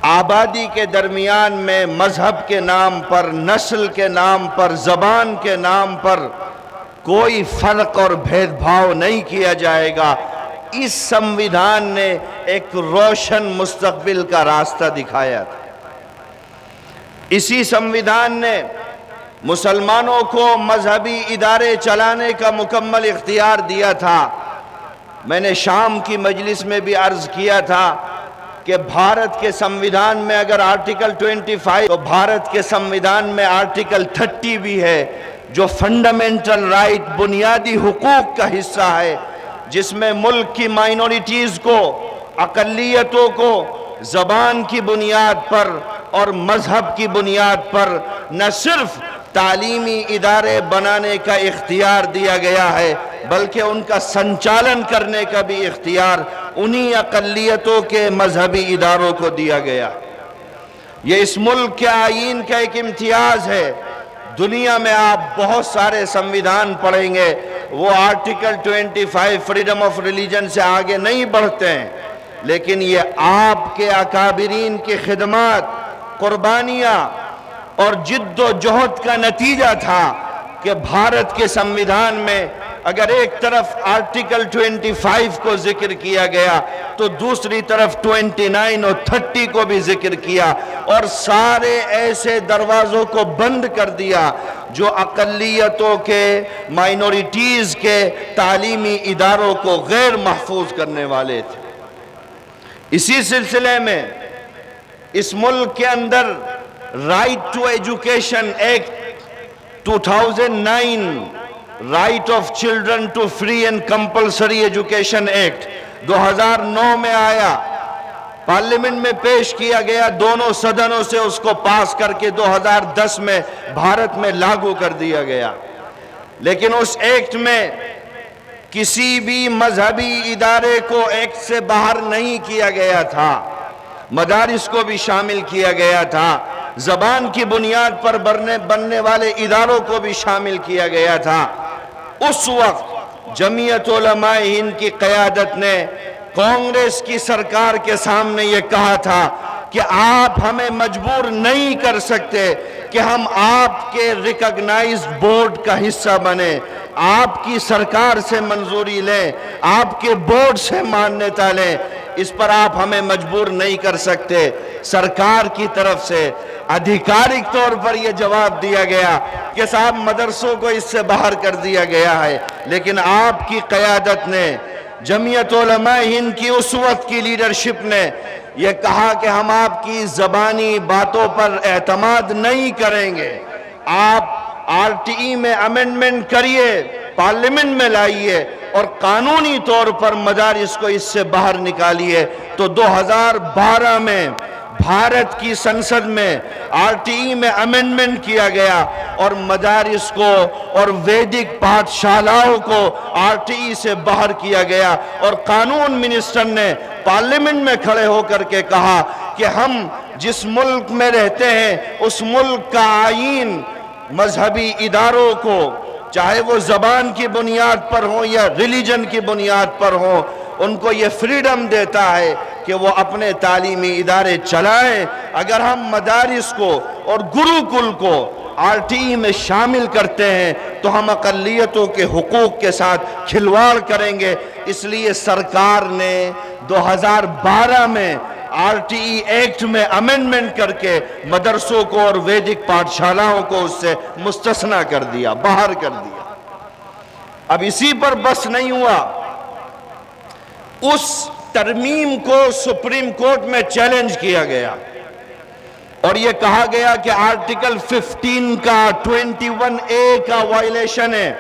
آبادی کے درمیان میں مذہب کے نام پر، نسل کے نام پر، زبان کے نام پر کوئی فرق اور بھید بھاؤ نہیں کیا جائے گا۔ اس سمویدھان نے ایک روشن مستقبل کا راستہ دکھایا تھا۔ اسی سمویدھان نے مسلمانوں کو مذہبی ادارے چلانے کا مکمل اختیار دیا تھا۔ میں نے شام کی مجلس میں بھی عرض کیا تھا کہ بھارت کے سمویدھان میں اگر آرٹیکل 25 تو بھارت کے سمویدھان میں آرٹیکل 30 بھی ہے، جو فنڈامنٹل رائٹ، بنیادی حقوق کا حصہ ہے، جس میں ملک کی مائنورٹیز کو، اقلیتوں کو زبان کی بنیاد پر اور مذہب کی بنیاد پر نہ صرف تعلیمی ادارے بنانے کا اختیار دیا گیا ہے بلکہ ان کا سنچالن کرنے کا بھی اختیار انہی اقلیتوں کے مذہبی اداروں کو دیا گیا۔ یہ اس ملک کے آئین کا ایک امتیاز ہے۔ دنیا میں آپ بہت سارے سمویدھان پڑھیں گے، وہ آرٹیکل 25 فریڈم آف ریلیجن سے آگے نہیں بڑھتے ہیں، لیکن یہ آپ کے اکابرین کی خدمات، قربانیاں اور جد و جہد کا نتیجہ تھا کہ بھارت کے سمویدھان میں اگر ایک طرف آرٹیکل 25 کو ذکر کیا گیا تو دوسری طرف 29 اور 30 کو بھی ذکر کیا، اور سارے ایسے دروازوں کو بند کر دیا جو اقلیتوں کے، مائنورٹیز کے تعلیمی اداروں کو غیر محفوظ کرنے والے تھے۔ اسی سلسلے میں اس ملک کے اندر right to education act 2009، right of children to free and compulsory education act 2009 میں آیا، پارلیمنٹ میں پیش کیا گیا، دونوں صدنوں سے اس کو پاس کر کے 2010 میں بھارت میں لاگو کر دیا گیا۔ لیکن اس ایکٹ میں کسی بھی مذہبی ادارے کو ایکٹ سے باہر نہیں کیا گیا تھا، مدارس کو بھی شامل کیا گیا تھا، زبان کی بنیاد پر بننے والے اداروں کو بھی شامل کیا گیا تھا۔ اس وقت جمعیت علماء ہند کی قیادت نے کانگریس کی سرکار کے سامنے یہ کہا تھا کہ آپ ہمیں مجبور نہیں کر سکتے کہ ہم آپ کے ریکگنائزڈ بورڈ کا حصہ بنیں، آپ کی سرکار سے منظوری لیں، آپ کے بورڈ سے مانیتا لیں، اس پر آپ ہمیں مجبور نہیں کر سکتے۔ سرکار کی طرف سے ادھیکارک طور پر یہ جواب دیا گیا کہ صاحب مدرسوں کو اس سے باہر کر دیا گیا ہے، لیکن آپ کی قیادت نے، جمعیت علماء ہند کی اس وقت کی لیڈرشپ نے یہ کہا کہ ہم آپ کی زبانی باتوں پر اعتماد نہیں کریں گے، آپ RTE میں امینڈمنٹ کریے، پارلیمنٹ میں لائیے اور قانونی طور پر مدارس کو اس سے باہر نکالیے۔ تو 2012 میں بھارت کی سنسد میں RTE میں امینڈمنٹ کیا گیا اور مدارس کو اور ویدک پاٹھشالاؤں کو RTE سے باہر کیا گیا، اور قانون منسٹر نے پارلیمنٹ میں کھڑے ہو کر کے کہا کہ ہم جس ملک میں رہتے ہیں اس ملک کا آئین مذہبی اداروں کو، چاہے وہ زبان کی بنیاد پر ہوں یا ریلیجن کی بنیاد پر ہوں، ان کو یہ فریڈم دیتا ہے کہ وہ اپنے تعلیمی ادارے چلائیں۔ اگر ہم مدارس کو اور گروکل کو RTE میں شامل کرتے ہیں تو ہم اقلیتوں کے حقوق کے ساتھ کھلواڑ کریں گے۔ اس لیے سرکار نے 2012 میں RTE ایکٹ میں امینڈمنٹ کر کے مدرسوں کو اور ویدک پاٹھشالاؤں کو اس سے مستثنی کر دیا، باہر کر دیا۔ اب اسی پر بس نہیں ہوا، اس ترمیم کو سپریم کورٹ میں چیلنج کیا گیا اور یہ کہا گیا کہ آرٹیکل 15 کا 21A کا وائلیشن ہے۔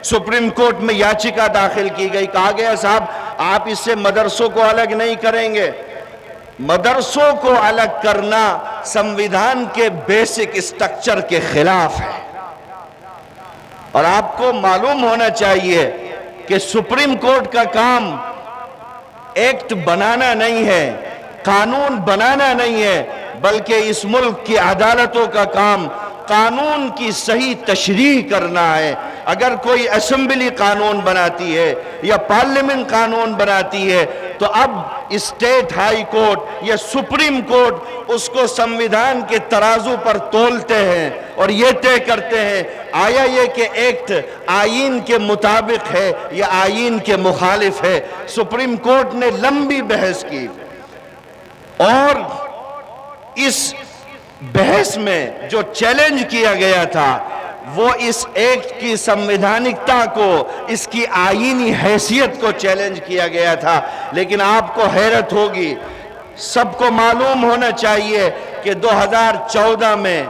سپریم کورٹ میں یاچکا داخل کی گئی، کہا گیا صاحب آپ اس سے مدرسوں کو الگ نہیں کریں گے۔ مدرسوں کو الگ کرنا سمویدھان کے بیسک اسٹرکچر کے خلاف ہے، اور آپ کو معلوم ہونا چاہیے کہ سپریم کورٹ کا کام ایکٹ بنانا نہیں ہے، قانون بنانا نہیں ہے، بلکہ اس ملک کی عدالتوں کا کام قانون کی صحیح تشریح کرنا ہے۔ اگر کوئی اسمبلی قانون بناتی ہے یا پارلیمنٹ قانون بناتی ہے تو اب اسٹیٹ ہائی کورٹ یا سپریم کورٹ اس کو سمویدھان کے ترازو پر تولتے ہیں اور یہ طے کرتے ہیں آیا یہ کہ ایکٹ آئین کے مطابق ہے یا آئین کے مخالف ہے۔ سپریم کورٹ نے لمبی بحث کی اور اس بحث میں جو چیلنج کیا گیا تھا وہ اس ایکٹ کی سمویدھانکتا کو، اس کی آئینی حیثیت کو چیلنج کیا گیا تھا۔ لیکن آپ کو حیرت ہوگی، سب کو معلوم ہونا چاہیے کہ 2014 میں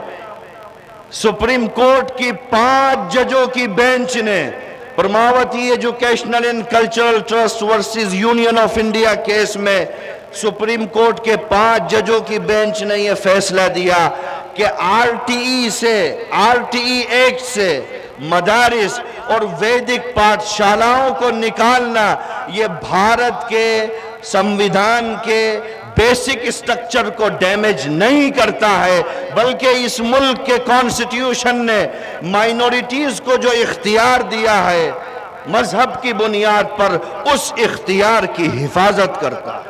سپریم کورٹ کی 5 ججوں کی بینچ نے Pramati educational and cultural trust versus union of India case میں سپریم کورٹ کے 5 ججوں کی بینچ نے یہ فیصلہ دیا کہ آر ٹی ای ایکٹ سے مدارس اور ویدک پاٹھشالاؤں کو نکالنا یہ بھارت کے سمویدھان کے بیسک اسٹرکچر کو ڈیمیج نہیں کرتا ہے، بلکہ اس ملک کے کانسٹیٹیوشن نے مائنورٹیز کو جو اختیار دیا ہے مذہب کی بنیاد پر، اس اختیار کی حفاظت کرتا ہے۔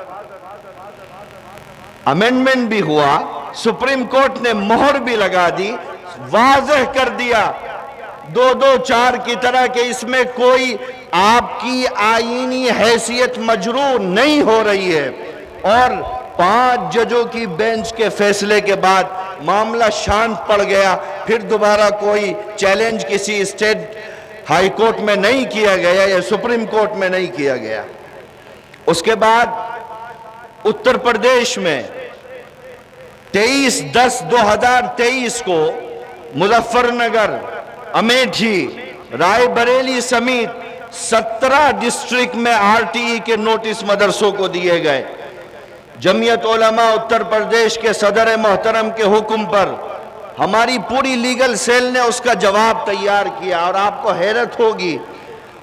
امینڈمنٹ بھی ہوا، سپریم کورٹ نے مہر بھی لگا دی، واضح کر دیا 224 کی طرح کہ اس میں کوئی آپ کی آئینی حیثیت مجروح نہیں ہو رہی ہے۔ اور 5 ججوں کی بینچ کے فیصلے کے بعد معاملہ شانت پڑ گیا، پھر دوبارہ کوئی چیلنج کسی اسٹیٹ ہائی کورٹ میں نہیں کیا گیا یا سپریم کورٹ میں نہیں کیا گیا۔ اس کے بعد اتر پردیش میں 23/10/2023 کو مظفر نگر، امیٹھی، رائے بریلی سمیت 17 ڈسٹرکٹ میں آر ٹی ای کے نوٹس مدرسوں کو دیے گئے۔ جمعیت علماء اتر پردیش کے صدر محترم کے حکم پر ہماری پوری لیگل سیل نے اس کا جواب تیار کیا، اور آپ کو حیرت ہوگی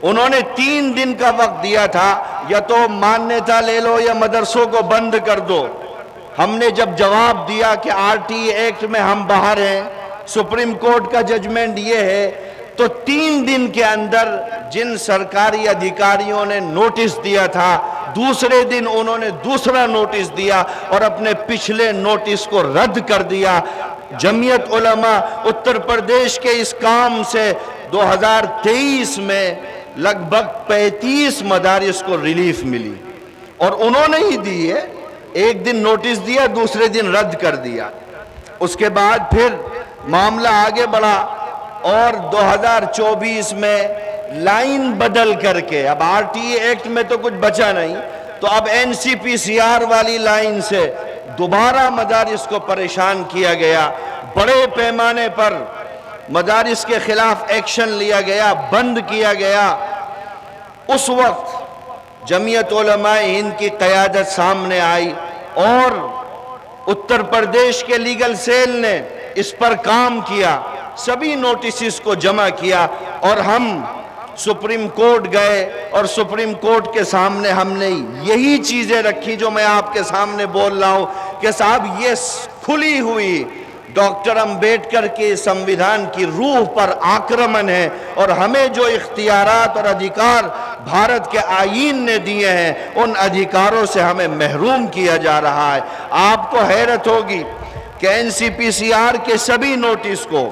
انہوں نے 3 دن کا وقت دیا تھا، یا تو مانیتا لے لو یا مدرسوں کو بند کر دو۔ ہم نے جب جواب دیا کہ آر ٹی ای ایکٹ میں ہم باہر ہیں، سپریم کورٹ کا ججمنٹ یہ ہے، تو 3 دن کے اندر جن سرکاری ادھیکاریوں نے نوٹس دیا تھا، دوسرے دن انہوں نے دوسرا نوٹس دیا اور اپنے پچھلے نوٹس کو رد کر دیا۔ جمعیت علماء اتر پردیش کے اس کام سے 2023 میں لگ بھگ 35 مدارس کو ریلیف ملی، اور انہوں نے ہی دی ہے، ایک دن نوٹس دیا، دوسرے دن رد کر دیا۔ اس کے بعد پھر معاملہ آگے بڑھا اور 2024 میں لائن بدل کر کے، اب آر ٹی ای ایکٹ میں تو کچھ بچا نہیں، تو اب این سی پی سی آر والی لائن سے دوبارہ مدارس کو پریشان کیا گیا، بڑے پیمانے پر مدارس کے خلاف ایکشن لیا گیا، بند کیا گیا۔ اس وقت جمعیت علماء ہند کی قیادت سامنے آئی اور اتر پردیش کے لیگل سیل نے اس پر کام کیا، سبھی نوٹسز کو جمع کیا، اور ہم سپریم کورٹ گئے اور سپریم کورٹ کے سامنے ہم نے یہی چیزیں رکھی جو میں آپ کے سامنے بول رہا ہوں کہ صاحب یہ کھلی ہوئی ڈاکٹر امبیڈکر کے سمویدھان کی روح پر آکرمن ہے، اور ہمیں جو اختیارات اور ادھیکار بھارت کے آئین نے دیے ہیں ان ادھیکاروں سے ہمیں محروم کیا جا رہا ہے۔ آپ کو حیرت ہوگی کہ این سی پی سی آر کے سبھی نوٹس کو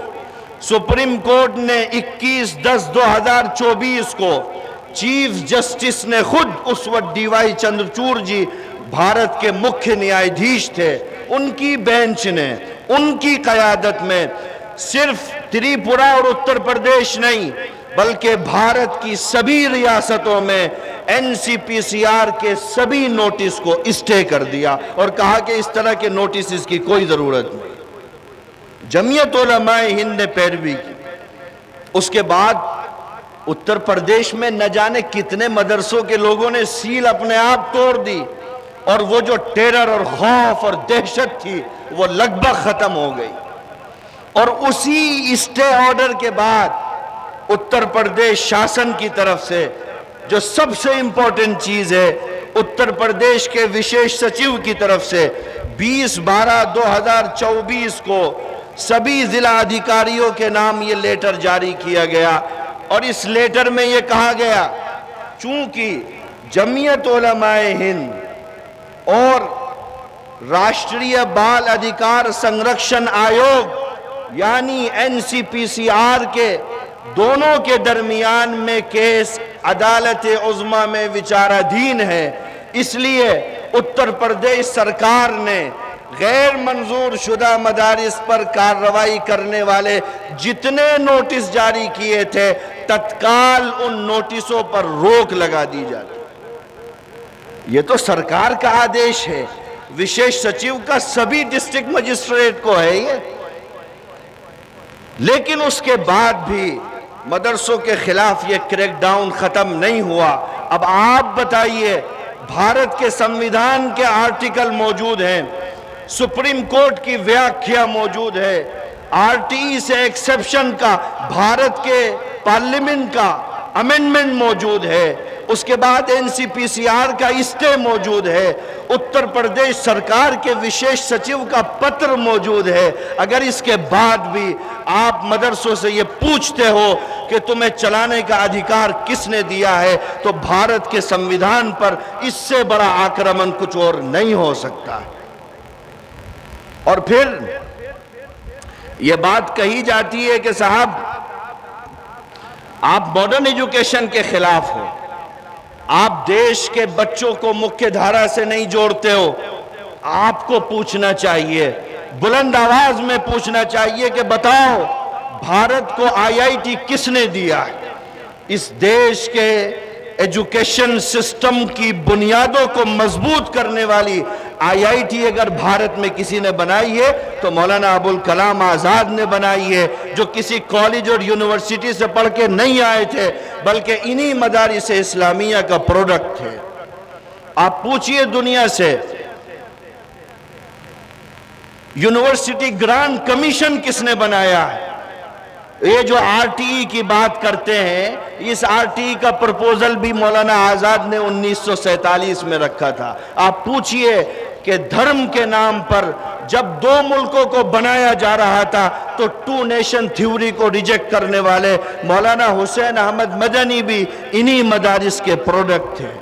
سپریم کورٹ نے 21/10/2024 کو چیف جسٹس نے خود، اس وقت ڈی وائی چندرچوڑ جی بھارت کے مکھیہ نیائیدھیش تھے، ان کی بینچ نے، ان کی قیادت میں صرف تریپورہ اور اتر پردیش نہیں بلکہ بھارت کی سبھی ریاستوں میں این سی پی سی آر کے سبھی نوٹس کو اسٹے کر دیا اور کہا کہ اس طرح کے نوٹسز کی کوئی ضرورت نہیں۔ جمعیت علماء ہند نے پیروی کی۔ اس کے بعد اتر پردیش میں نہ جانے کتنے مدرسوں کے لوگوں نے سیل اپنے آپ توڑ دی، اور وہ جو ٹیرر اور خوف اور دہشت تھی وہ لگ بھگ ختم ہو گئی۔ اور اسی اسٹے آرڈر کے بعد اتر پردیش شاسن کی طرف سے جو سب سے امپورٹنٹ چیز ہے، اتر پردیش کے وشیش سچیو کی طرف سے 20/12/2024 کو سبھی ضلع ادھیکاریوں کے نام یہ لیٹر جاری کیا گیا اور اس لیٹر میں یہ کہا گیا چونکہ جمعیت علماء ہند اور راشٹریہ بال ادھیکار سنرکشن آیوگ یعنی NCPCR کے دونوں کے درمیان میں کیس عدالت عظمیٰ میں وچارادھین ہے، اس لیے اتر پردیش سرکار نے غیر منظور شدہ مدارس پر کارروائی کرنے والے جتنے نوٹس جاری کیے تھے تتکال ان نوٹسوں پر روک لگا دی جاتی۔ یہ تو سرکار کا آدیش ہے، وشیش سچیو کا سبھی ڈسٹرکٹ مجسٹریٹ کو ہے یہ، لیکن اس کے بعد بھی مدرسوں کے خلاف یہ کریک ڈاؤن ختم نہیں ہوا۔ اب آپ بتائیے، بھارت کے سنویدھان کے آرٹیکل موجود ہیں، سپریم کورٹ کی ویاکھیا موجود ہے، RTE سے ایکسیپشن کا بھارت کے پارلیمنٹ کا امینڈمنٹ موجود ہے، اس کے بعد NCPCR کا اسٹے موجود ہے، اتر پردیش سرکار کے وشیش سچیو کا پتر موجود ہے۔ اگر اس کے بعد بھی آپ مدرسوں سے یہ پوچھتے ہو کہ تمہیں چلانے کا ادھیکار کس نے دیا ہے، تو بھارت کے سنویدھان پر اس سے بڑا آکرمن کچھ اور نہیں ہو سکتا۔ اور پھر یہ بات کہی جاتی ہے کہ صاحب آپ ماڈرن ایجوکیشن کے خلاف ہو، آپ دیش کے بچوں کو مکھیہ دھارا سے نہیں جوڑتے ہو۔ آپ کو پوچھنا چاہیے، بلند آواز میں پوچھنا چاہیے کہ بتاؤ بھارت کو IIT کس نے دیا؟ اس دیش کے ایجوکیشن سسٹم کی بنیادوں کو مضبوط کرنے والی IIT اگر بھارت میں کسی نے بنائی ہے تو مولانا ابوالکلام آزاد نے بنائی ہے، جو کسی کالج اور یونیورسٹی سے پڑھ کے نہیں آئے تھے بلکہ انہی مدارس اسلامیہ کا پروڈکٹ تھے۔ آپ پوچھئے دنیا سے، یونیورسٹی گرانٹ کمیشن کس نے بنایا ہے؟ یہ جو RTE کی بات کرتے ہیں، اس RTE کا پرپوزل بھی مولانا آزاد نے 1947 میں رکھا تھا۔ آپ پوچھئے کہ دھرم کے نام پر جب دو ملکوں کو بنایا جا رہا تھا تو ٹو نیشن تھیوری کو ریجیکٹ کرنے والے مولانا حسین احمد مدنی بھی انہی مدارس کے پروڈکٹ تھے۔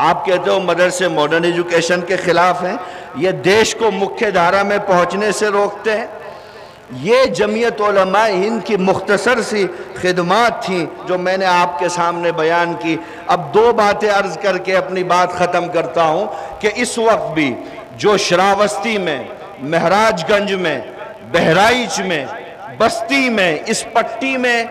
آپ کہتے ہو مدرسے ماڈرن ایجوکیشن کے خلاف ہیں، یہ دیش کو مکھیہ دھارا میں پہنچنے سے روکتے ہیں۔ یہ جمعیت علماء ہند کی مختصر سی خدمات تھیں جو میں نے آپ کے سامنے بیان کی۔ اب دو باتیں عرض کر کے اپنی بات ختم کرتا ہوں کہ اس وقت بھی جو شراوستی میں، مہراج گنج میں، بہرائچ میں، بستی میں، اس پٹی میں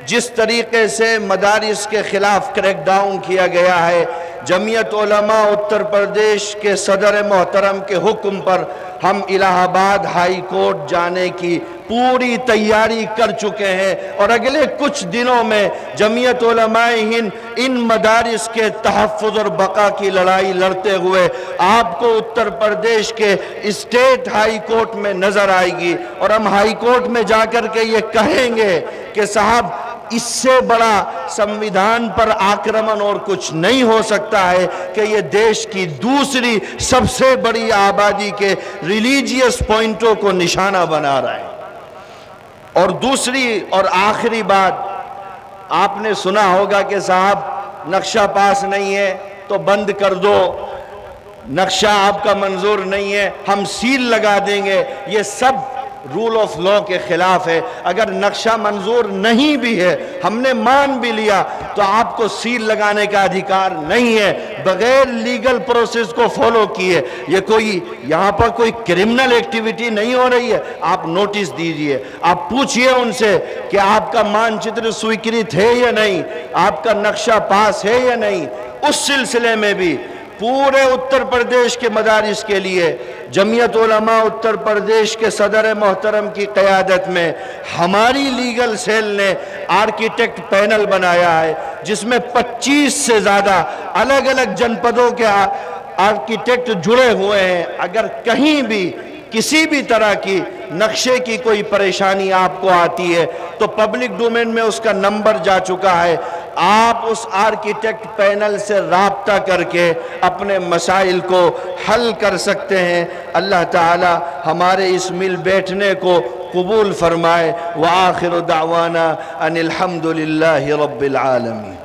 جس طریقے سے مدارس کے خلاف کریک ڈاؤن کیا گیا ہے، جمعیت علماء اتر پردیش کے صدر محترم کے حکم پر ہم الہ آباد ہائی کورٹ جانے کی پوری تیاری کر چکے ہیں، اور اگلے کچھ دنوں میں جمعیت علماء ہند ان مدارس کے تحفظ اور بقا کی لڑائی لڑتے ہوئے آپ کو اتر پردیش کے اسٹیٹ ہائی کورٹ میں نظر آئے گی، اور ہم ہائی کورٹ میں جا کر کے یہ کہیں گے کہ صاحب اس سے بڑا سنویدھان پر آکرمن اور کچھ نہیں ہو سکتا ہے کہ یہ دیش کی دوسری سب سے بڑی آبادی کے ریلیجیس پوائنٹوں کو نشانہ بنا رہا ہے۔ اور دوسری اور آخری بات، آپ نے سنا ہوگا کہ صاحب نقشہ پاس نہیں ہے تو بند کر دو، نقشہ آپ کا منظور نہیں ہے ہم سیل لگا دیں گے۔ یہ سب رول آف لا کے خلاف ہے۔ اگر نقشہ منظور نہیں بھی ہے، ہم نے مان بھی لیا، تو آپ کو سیل لگانے کا ادھیکار نہیں ہے بغیر لیگل پروسیس کو فالو کیے۔ یہ کوئی یہاں پر کوئی کرمنل ایکٹیویٹی نہیں ہو رہی ہے۔ آپ نوٹس دیجئے، آپ پوچھئے ان سے کہ آپ کا مان چتر سویکرت ہے یا نہیں، آپ کا نقشہ پاس ہے یا نہیں۔ اس سلسلے میں بھی پورے اتر پردیش کے مدارس کے لیے جمعیت علماء اتر پردیش کے صدر محترم کی قیادت میں ہماری لیگل سیل نے آرکیٹیکٹ پینل بنایا ہے، جس میں 25 سے زیادہ الگ الگ جنپدوں کے آرکیٹیکٹ جڑے ہوئے ہیں۔ اگر کہیں بھی کسی بھی طرح کی نقشے کی کوئی پریشانی آپ کو آتی ہے تو پبلک ڈومین میں اس کا نمبر جا چکا ہے، آپ اس آرکیٹیکٹ پینل سے رابطہ کر کے اپنے مسائل کو حل کر سکتے ہیں۔ اللہ تعالی ہمارے اس مل بیٹھنے کو قبول فرمائے۔ وآخر دعوانا ان الحمد للہ رب العالمین۔